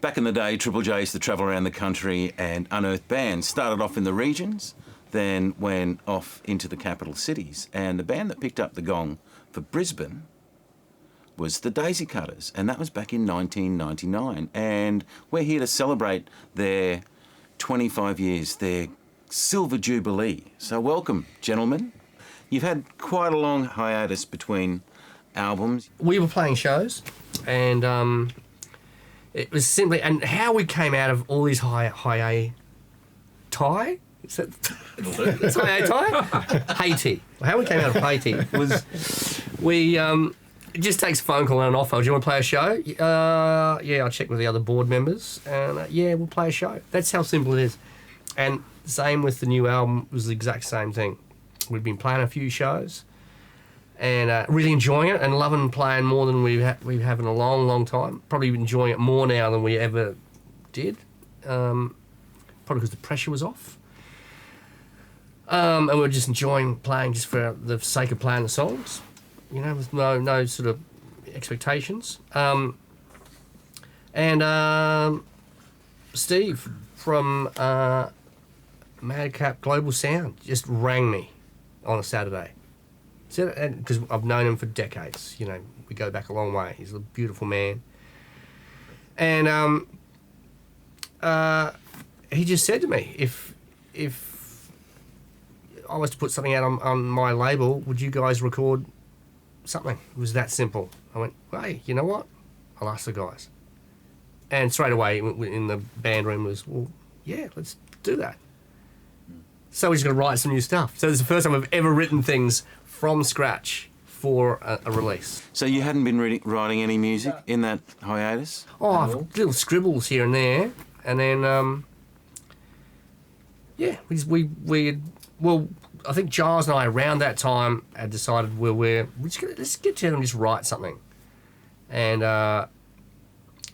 back in the day, Triple J used to travel around the country and unearth bands. Started off in the regions, then went off into the capital cities. And the band that picked up the gong for Brisbane was the Daisycutters, and that was back in 1999. And we're here to celebrate their 25 years, their Silver Jubilee. So welcome, gentlemen. You've had quite a long hiatus between albums. We were playing shows, and it was simply, and how we came out of all these hiatus. Is that it's hiatus? Haiti. How we came out of Haiti was it just takes a phone call and an offer. Do you want to play a show? Yeah, I'll check with the other board members, and yeah, we'll play a show. That's how simple it is. And same with the new album, it was the exact same thing. We've been playing a few shows and really enjoying it and loving playing more than we have in a long, long time. Probably enjoying it more now than we ever did. Probably because the pressure was off. And we're just enjoying playing just for the sake of playing the songs, you know, with no sort of expectations. Steve from Madcap Global Sound just rang me on a Saturday. Because I've known him for decades, you know, we go back a long way. He's a beautiful man. And he just said to me, if I was to put something out on my label, would you guys record something? It was that simple. I went, hey, you know what? I'll ask the guys. And straight away in the band room was, well, yeah, let's do that. So we're just going to write some new stuff. So this is the first time I've ever written things from scratch for a release. So you hadn't been writing any music in that hiatus? Oh, little scribbles here and there. And then, yeah, well, I think Giles and I around that time had decided, well, let's get together and just write something. And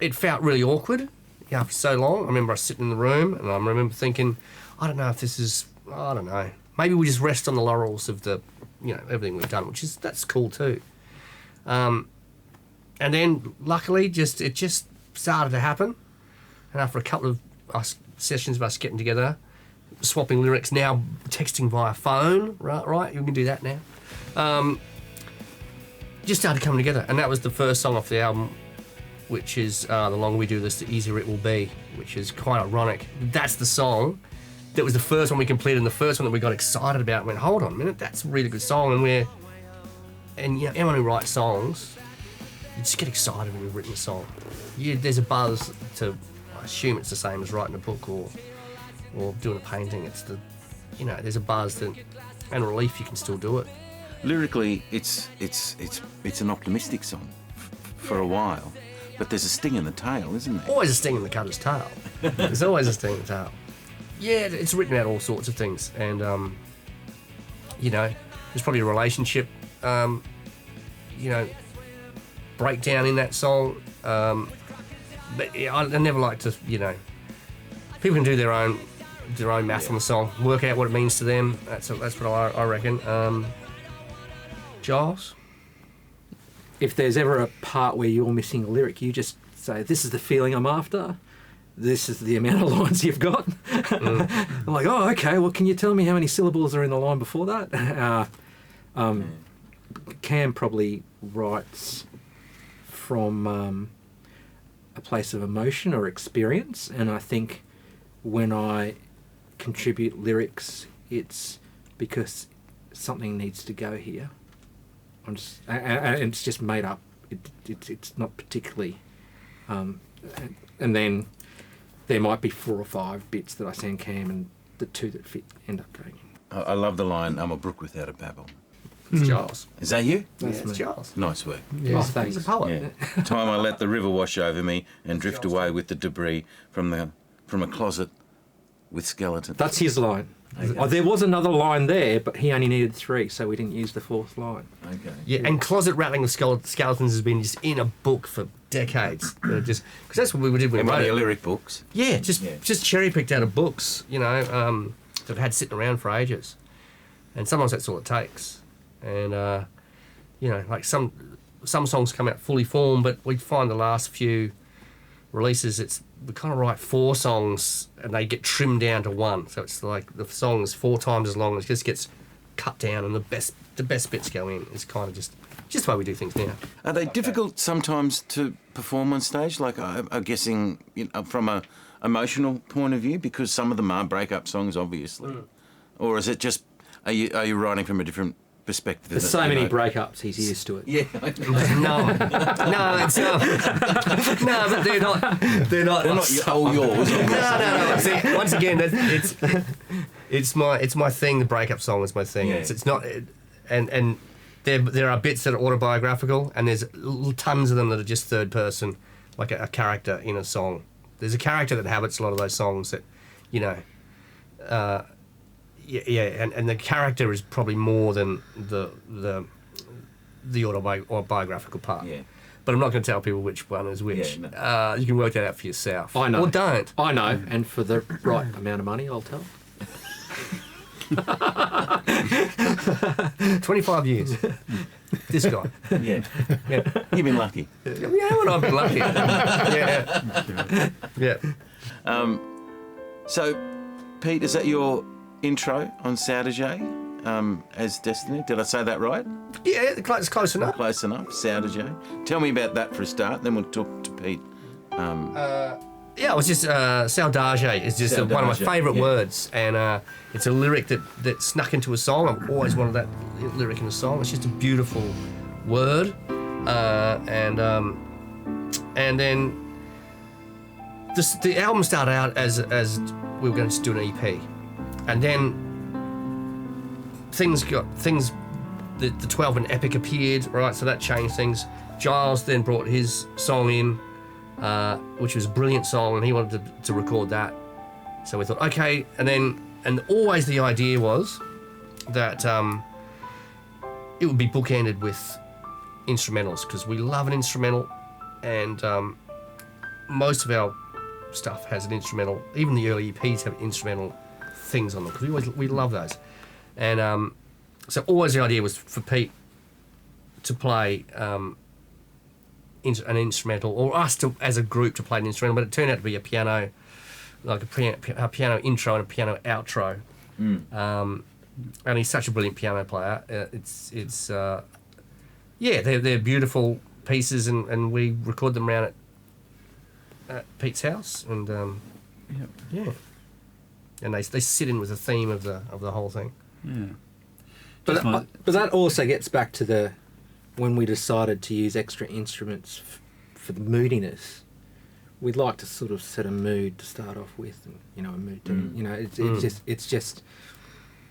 it felt really awkward after so long. I remember I was sitting in the room and I remember thinking, I don't know if this is, I don't know. Maybe we just rest on the laurels of the, you know, everything we've done, that's cool too. And then luckily it just started to happen. And after a couple of sessions of us getting together, swapping lyrics, now texting via phone, right? You can do that now. Just started coming together, and that was the first song off the album, which is The Longer We Do This, The Easier It Will Be, which is quite ironic. That's the song that was the first one we completed and the first one that we got excited about. And went, hold on a minute, that's a really good song. And you know, anyone who writes songs, you just get excited when you've written a song. There's a buzz to, I assume it's the same as writing a book or doing a painting. It's you know, there's a buzz and relief you can still do it. Lyrically, it's an optimistic song for a while, but there's a sting in the tail, isn't there? Always a sting in the cutter's tail. There's always a sting in the tail. Yeah, it's written about all sorts of things, and you know, there's probably a relationship, you know, breakdown in that song. But I never like to, you know, people can do their own math on the song, work out what it means to them. That's what I reckon. Giles? If there's ever a part where you're missing a lyric, you just say, this is the feeling I'm after. This is the amount of lines you've got. I'm like, oh, okay, well, can you tell me how many syllables are in the line before that? Cam probably writes from a place of emotion or experience, and I think when I contribute lyrics, it's because something needs to go here. And it's just made up. It's not particularly, and then there might be 4 or 5 bits that I send Cam, and the 2 that fit end up going in. I love the line, I'm a brook without a babble. It's Giles. Is that you? That's it's Giles. Nice work. Yeah, he's a poet. Yeah. Time I let the river wash over me and drift away with the debris from a closet with skeletons. That's his line. Okay. Oh, there was another line there, but he only needed 3, so we didn't use the 4th line. Okay. Yeah, and closet rattling with skeletons has been just in a book for decades. Just because that's what we did when we wrote it. Lyric books. Yeah, just cherry picked out of books, you know, that I've had sitting around for ages, and sometimes that's all it takes. And you know, like some songs come out fully formed, but we find the last few releases, it's we kind of write 4 songs and they get trimmed down to 1. So it's like the song is 4 times as long. It just gets cut down and the best bits go in. It's kind of just the way we do things now. Are they difficult sometimes to perform on stage? Like, I'm guessing from a emotional point of view, because some of them are breakup songs, obviously. Or is it just, are you writing from a different perspective? There's so many breakups, he's used to it. Yeah. No, it's not. No, but they're not all yours. No. See, once again, it's my thing. The breakup song is my thing. Yeah. It's not, and there are bits that are autobiographical, and there's tons of them that are just third person, like a character in a song. There's a character that inhabits a lot of those songs that, and the character is probably more than the autobiographical part. Yeah. But I'm not going to tell people which one is which. Yeah, no. You can work that out for yourself. I know. Or don't. I know, and for the right amount of money, I'll tell. 25 years. This guy. Yeah. You've been lucky. Yeah, well, I've been lucky. Yeah. So, Pete, is that your intro on Saturday as Destiny? Did I say that right? Yeah, it's close enough. Close enough, Saturday. Tell me about that for a start, then we'll talk to Pete. Yeah, it was just saudade is just one of my favourite words, and it's a lyric that snuck into a song. I've always wanted that lyric in a song. It's just a beautiful word, and then the album started out as we were going to do an EP, and then the 12 and Epic appeared, right? So that changed things. Giles then brought his song in, which was a brilliant song, and he wanted to record that. So we thought, okay, and always the idea was that it would be bookended with instrumentals, because we love an instrumental, and most of our stuff has an instrumental. Even the early EPs have instrumental things on them, because we love those. And so always the idea was for Pete to play an instrumental, or us to, as a group, to play an instrumental, but it turned out to be a piano, like a piano intro and a piano outro. And he's such a brilliant piano player. They're beautiful pieces, and we record them around at Pete's house, and and they sit in with the theme of the whole thing. Yeah. But that also gets back to when we decided to use extra instruments for the moodiness. We'd like to sort of set a mood to start off with, and a mood to it's just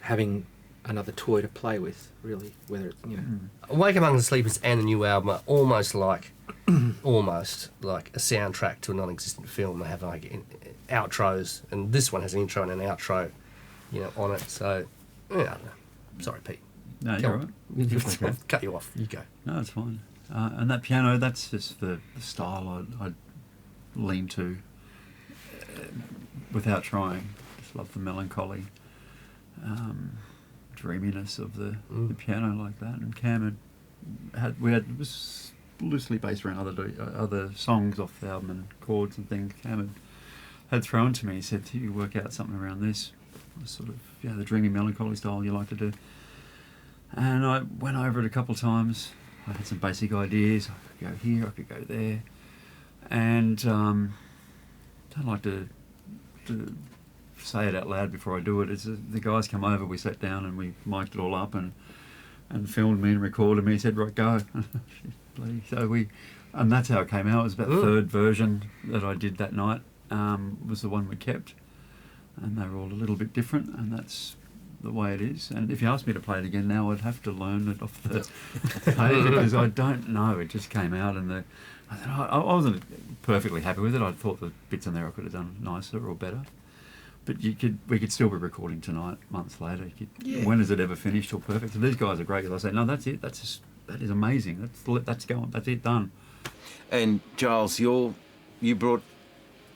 having another toy to play with, really. Whether it's Awake Among the Sleepers and the new album are almost like a soundtrack to a non-existent film. They have like outros, and this one has an intro and an outro, on it. So I don't know. Sorry, Pete. No, you're right. Okay. Cut you off. You go. No, it's fine. And that piano, that's just the style I'd lean to without trying. Just love the melancholy, dreaminess of the piano like that. And Cam it was loosely based around other songs off the album and chords and things. Cam had thrown to me. He said, "You work out something around this sort of the dreamy melancholy style you like to do." And I went over it a couple of times. I had some basic ideas. I could go here, I could go there. And don't like to say it out loud before I do it. The guys come over, we sat down and we mic'd it all up and filmed me and recorded me. He said, "Right, go." So and that's how it came out. It was about the third version that I did that night, was the one we kept. And they were all a little bit different, and that's the way it is. And if you asked me to play it again now, I'd have to learn it off the page, because I don't know. It just came out, and I wasn't perfectly happy with it. I thought the bits in there I could have done nicer or better. But we could still be recording tonight, months later. When is it ever finished or perfect? So these guys are great. I say, no, that's it. That is amazing. That's going. That's it, done. And Giles, you brought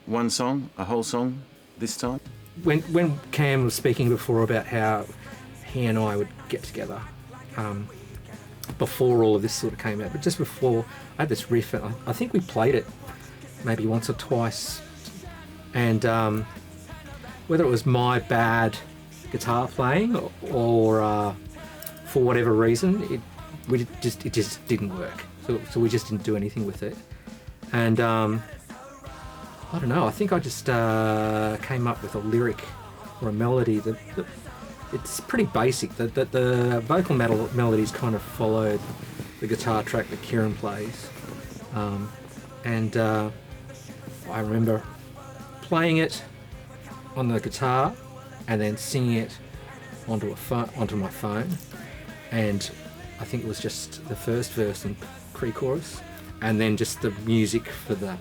one song, a whole song this time? When Cam was speaking before about how he and I would get together before all of this sort of came out, but just before, I had this riff, and I think we played it maybe once or twice And whether it was my bad guitar playing or for whatever reason, it just didn't work. So we just didn't do anything with it. And I don't know, I think I just came up with a lyric or a melody that it's pretty basic. The vocal melodies kind of followed the guitar track that Kieran plays. And I remember playing it on the guitar and then singing it onto my phone. And I think it was just the first verse and pre-chorus, and then just the music for the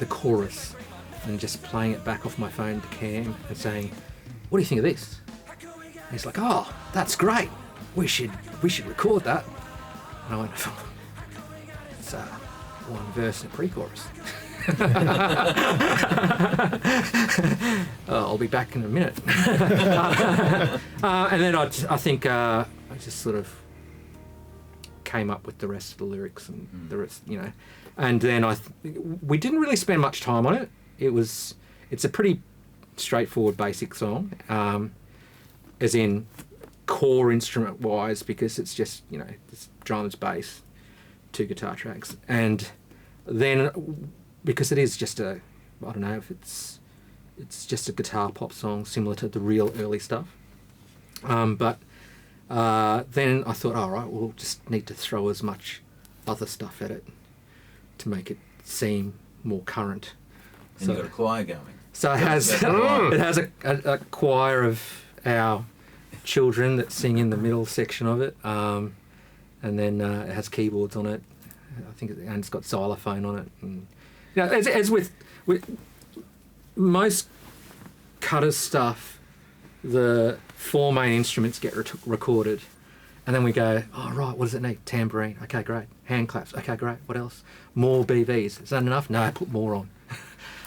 chorus, and just playing it back off my phone to Cam and saying, "What do you think of this?" And he's like, "Oh, that's great. We should record that." And I went, "It's one verse and a pre-chorus." I'll be back in a minute. And then I think I just sort of came up with the rest of the lyrics and the rest, and then we didn't really spend much time on it. It's a pretty straightforward, basic song, as in core instrument wise, because it's just it's drums, bass, 2 guitar tracks, and then because it is just I don't know if it's just a guitar pop song similar to the real early stuff, but then I thought, all right, we'll just need to throw as much other stuff at it to make it seem more current. And you've got a choir going. So it has a choir of our children that sing in the middle section of it, and then it has keyboards on it. I think and it's got xylophone on it. And, as with most Cutters stuff, the 4 main instruments get recorded, and then we go, oh right, what does it need? Tambourine, okay, great. Hand claps, okay, great. What else? More BVs. Is that enough? No, put more on.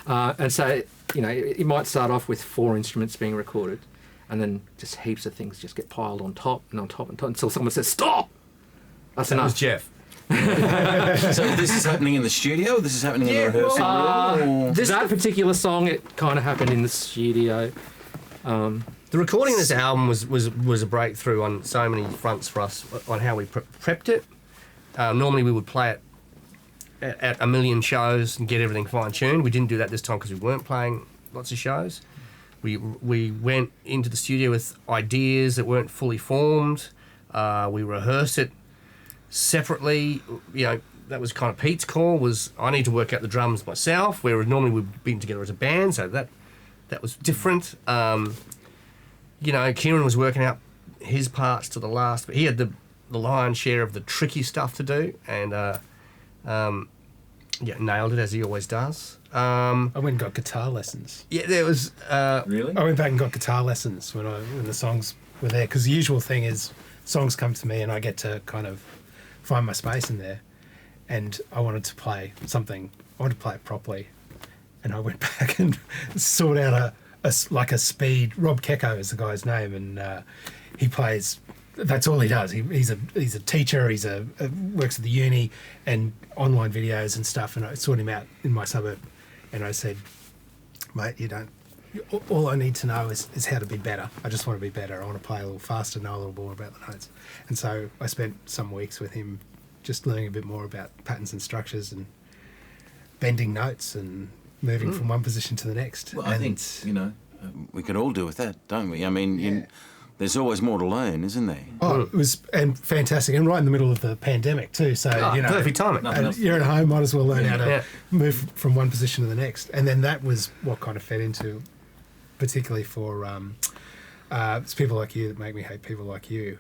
And so, it might start off with 4 instruments being recorded, and then just heaps of things just get piled on top and on top and top until someone says, stop! That's enough. That was Jeff. So this is happening in the studio? This is happening in the rehearsal room? That particular song, it kind of happened in the studio. The recording of this album was a breakthrough on so many fronts for us on how we prepped it. Normally we would play it at a million shows and get everything fine-tuned. We didn't do that this time because we weren't playing lots of shows. We went into the studio with ideas that weren't fully formed. We rehearsed it separately. That was kind of Pete's call, was I need to work out the drums myself, whereas normally we've been together as a band, so that was different. Kieran was working out his parts to the last, but he had the lion's share of the tricky stuff to do, and nailed it as he always does. I went and got guitar lessons. Yeah, there was... Really? I went back and got guitar lessons when the songs were there, because the usual thing is songs come to me and I get to kind of find my space in there, and I wanted to play something. I wanted to play it properly, and I went back and sought out a speed. Rob Kecko is the guy's name, and he plays. That's all he does. He's a teacher. He's works at the uni and online videos and stuff. And I sought him out in my suburb, and I said, "Mate, all I need to know is how to be better. I just want to be better. I want to play a little faster, know a little more about the notes." And so I spent some weeks with him, just learning a bit more about patterns and structures and bending notes and moving from one position to the next. Well, I think, we could all do with that, don't we? I mean, there's always more to learn, isn't there? Oh, it was fantastic, and right in the middle of the pandemic too. So perfect timing. You're at home, might as well learn how to move from one position to the next. And then that was what kind of fed into, particularly for it's People Like You That Make Me Hate People Like You.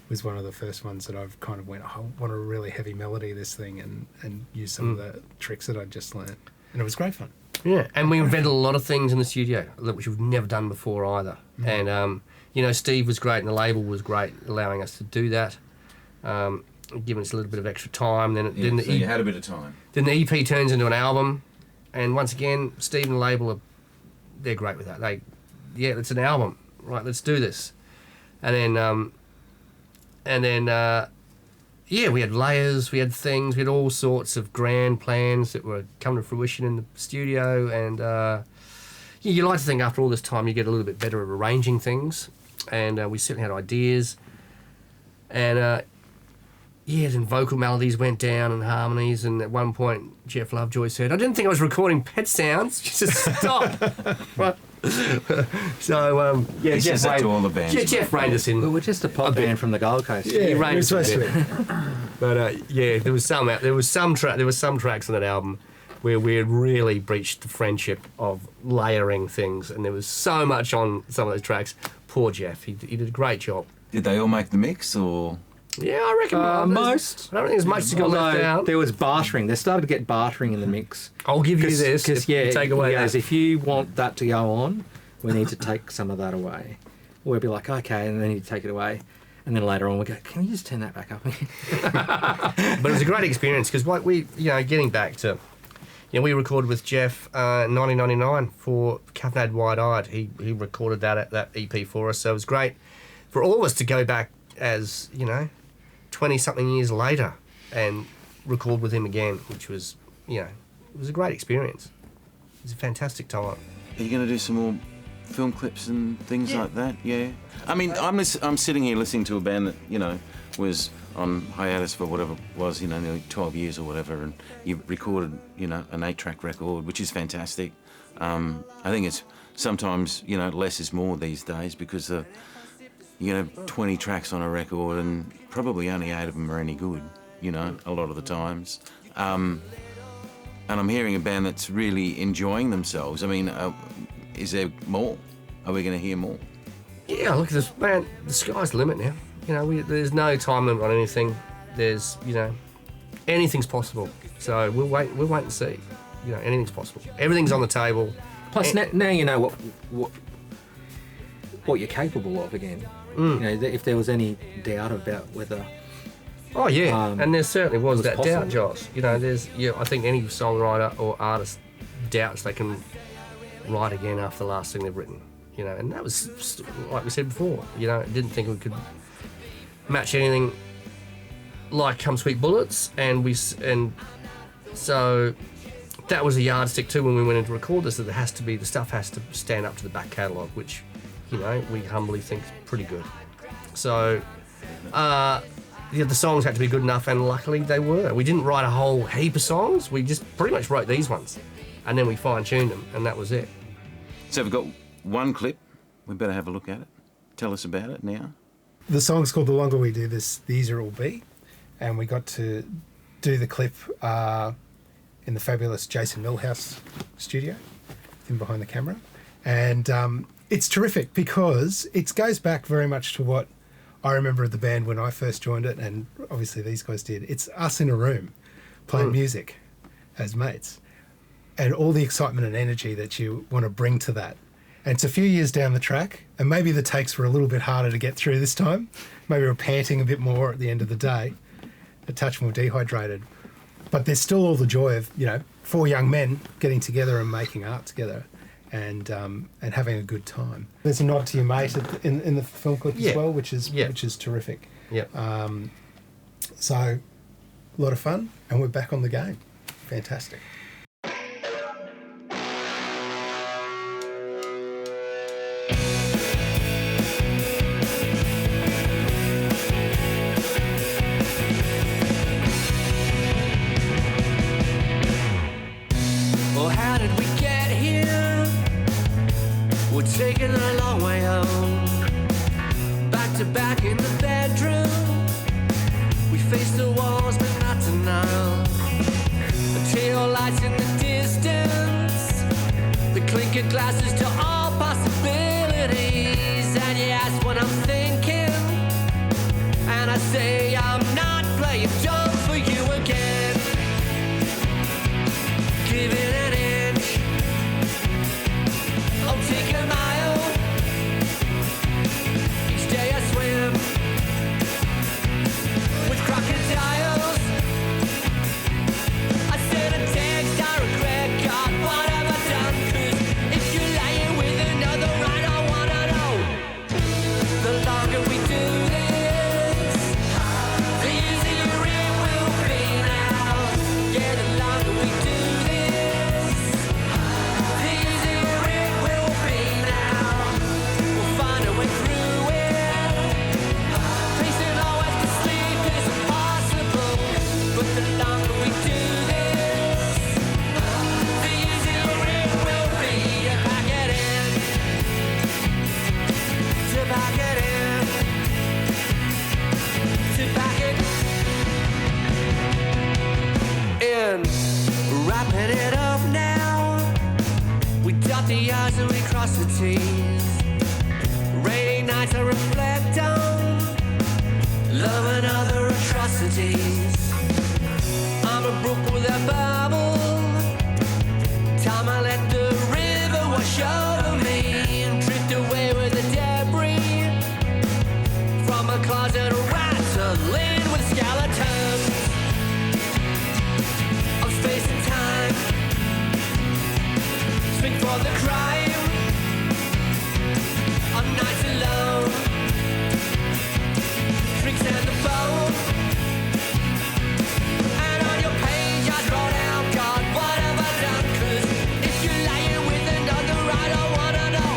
Was one of the first ones that I've kind of went, I want a really heavy melody, this thing, and use some of the tricks that I'd just learned, and it was great fun. Yeah, and we invented a lot of things in the studio which we've never done before either. And Steve was great, and the label was great, allowing us to do that, giving us a little bit of extra time. Then you had a bit of time. Then the EP turns into an album, and once again, Steve and the label they're great with that. It's an album, right? Let's do this, and then yeah, we had layers, we had things, we had all sorts of grand plans that were coming to fruition in the studio, and you like to think after all this time you get a little bit better at arranging things, and we certainly had ideas, and then vocal melodies went down and harmonies, and at one point Jeff Lovejoy said, "I didn't think I was recording pet sounds." She said, "Stop." Right. So He says that to all the bands. Jeff reined us in. We're just a pop band from the Gold Coast. Yeah, He we're reined us in a supposed bit. to be. But there was some tracks on that album where we had really breached the friendship of layering things, and there was so much on some of those tracks. Poor Jeff, he did a great job. Did they all make the mix, or? Yeah, I reckon Most. I don't think there's much to go left Although out. there was bartering. They started to get bartering in the mix. I'll give you this Because, if you take away he goes, that. if you want that to go on, we need to take some of that away. We'll be like, okay, and then he'd take it away. And then later on we go, can you just turn that back up again? But it was a great experience because getting back to, we recorded with Jeff in 1999 for Caffeinated Wide-Eyed. He recorded that EP for us, so it was great for all of us to go back as, 20-something years later and record with him again, which was, it was a great experience. It was a fantastic time. Are you going to do some more film clips and things like that? Yeah. I mean, I'm sitting here listening to a band that, was on hiatus for whatever it was, nearly 12 years or whatever, and you recorded, an 8-track record, which is fantastic. I think it's sometimes, less is more these days because you can have 20 tracks on a record and probably only 8 of them are any good, a lot of the times. And I'm hearing a band that's really enjoying themselves. I mean, is there more? Are we going to hear more? Yeah, look at this, man. The sky's the limit now. There's no time limit on anything. There's, anything's possible. So we'll wait and see. Anything's possible. Everything's on the table. Plus, now you know what you're capable of again. If there was any doubt about whether... Oh, yeah. And there certainly was that possible. doubt, Josh. I think any songwriter or artist doubts they can write again after the last thing they've written. And that was, like we said before, didn't think we could match anything like Come Sweet Bullets, and so that was a yardstick too when we went in to record this, that the stuff has to stand up to the back catalogue, which, we humbly think is pretty good. So, the songs had to be good enough, and luckily they were. We didn't write a whole heap of songs, we just pretty much wrote these ones, and then we fine-tuned them, and that was it. So we've got one clip. We better have a look at it. Tell us about it now. The song's called The Longer We Do This, The Easier It Will Be. And we got to do the clip in the fabulous Jason Millhouse studio, him behind the camera. And it's terrific because it goes back very much to what I remember of the band when I first joined it, and obviously these guys did. It's us in a room playing music as mates, and all the excitement and energy that you want to bring to that. And it's a few years down the track, and maybe the takes were a little bit harder to get through this time. Maybe we're panting a bit more at the end of the day, a touch more dehydrated. But there's still all the joy of, 4 young men getting together and making art together and having a good time. There's a nod to your mate in the film clip as well, which is terrific. Yeah. So, a lot of fun, and we're back on the game. Fantastic. Taking a long way home, back to back in the bedroom. We face the walls, but not tonight. The tail lights in the distance, the clinker glasses to all possibilities. And you ask what I'm thinking, and I say I'm not playing dumb for you again. Give it an inch, I'll take a mile. Each day I swim with crocodiles. I send a text, I regret, God, what have I done? 'Cause if you're lying with another, I don't wanna know. The longer we do this, the easier to recross the T's. Rainy nights I reflect on love and other atrocities. I'm a brook with a bubble. Time I let the river wash over me and drift away with the debris from a closet rattling with skeletons of space and time. Swing for the crime of nights alone. Drinks and the phone. And on your page I draw down, God, what have I done? 'Cause if you're lying with another, I don't wanna know.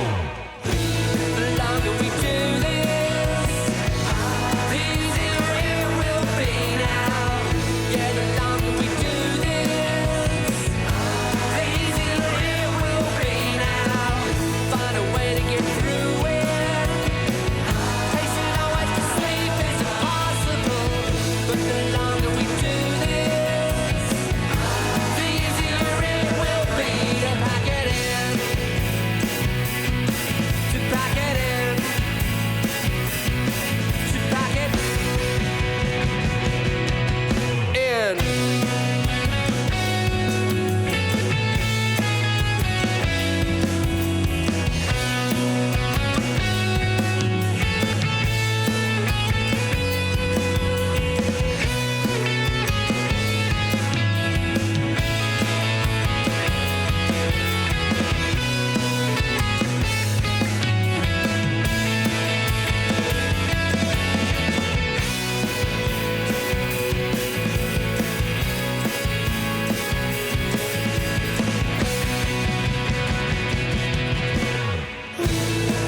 The longer we do this, the easier it will be now. Yeah, the longer we do this, the easier it will be now. Find a way to get through it. Pacing always to sleep is impossible, but the longer we do this, the easier it will be to pack it in, to pack it in, to pack it in.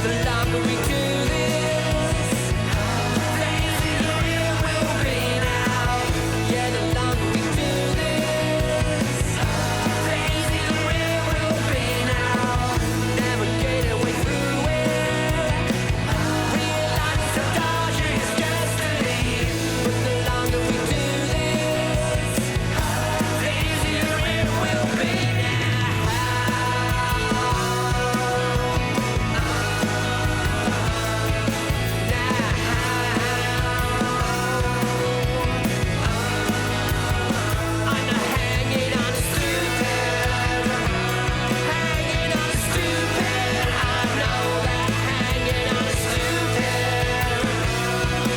The longer we do this, the easier it will be now. Yeah, the longer we do this, the easier it will be now. Navigate our way through it. Realize it's a dodger's destiny. But the longer we do this, the easier it will be I'm not hanging on to stupid, hanging on to stupid. I know that hanging on to stupid,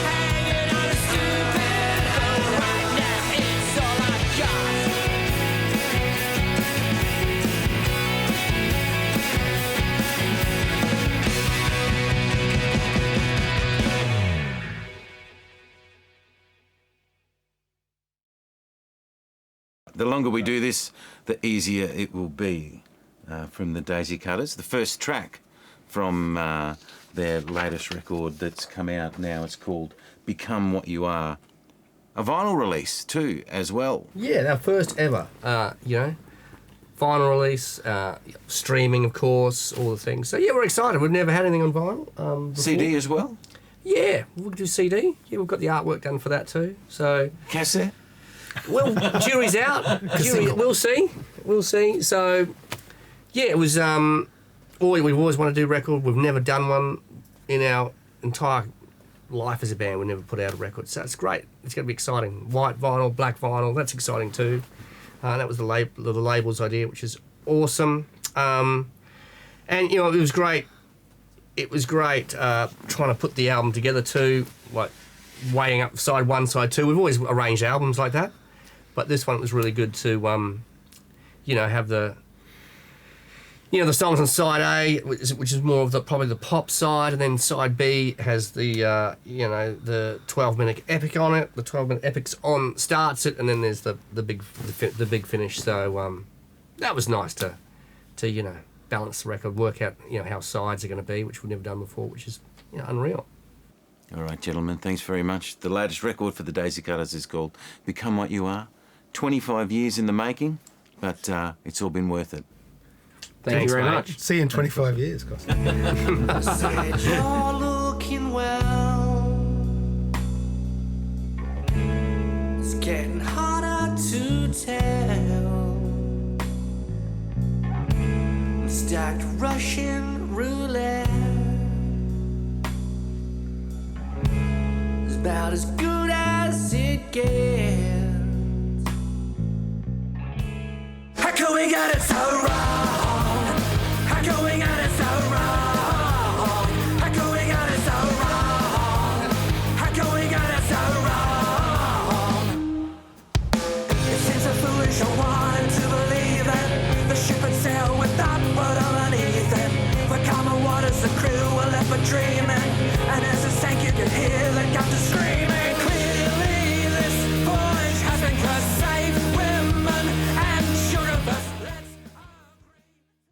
hanging on to stupid. But right now it's all I got. The longer we do this, the easier it will be. From the Daisycutters, the first track from their latest record that's come out now. It's called Become What You Are. A vinyl release too, as well. Yeah, our first ever, vinyl release, streaming, of course, all the things. So yeah, we're excited. We've never had anything on vinyl before. CD as well. Yeah, we'll do CD. Yeah, we've got the artwork done for that too. So, Cassette. well, jury's out. We'll see. We'll see. So, yeah, it was. We've always wanted to do a record. We've never done one in our entire life as a band. We never put out a record, so it's great. It's going to be exciting. White vinyl, black vinyl. That's exciting too. That was the label's idea, which is awesome. And it was great. It was great trying to put the album together too, like weighing up side one, side two. We've always arranged albums like that, but this one was really good to, have the songs on side A, which is more of probably the pop side, and then side B has the 12-minute epic on it. The 12-minute epics starts it, and then there's the big finish. So that was nice to balance the record, work out how sides are going to be, which we've never done before, which is unreal. All right, gentlemen, thanks very much. The latest record for the Daisycutters is called Become What You Are. 25 years in the making, but it's all been worth it. Thank you very much. See you in 25 years, Costa. Said you're looking well. It's getting harder to tell. Stacked Russian roulette is about as good as it gets.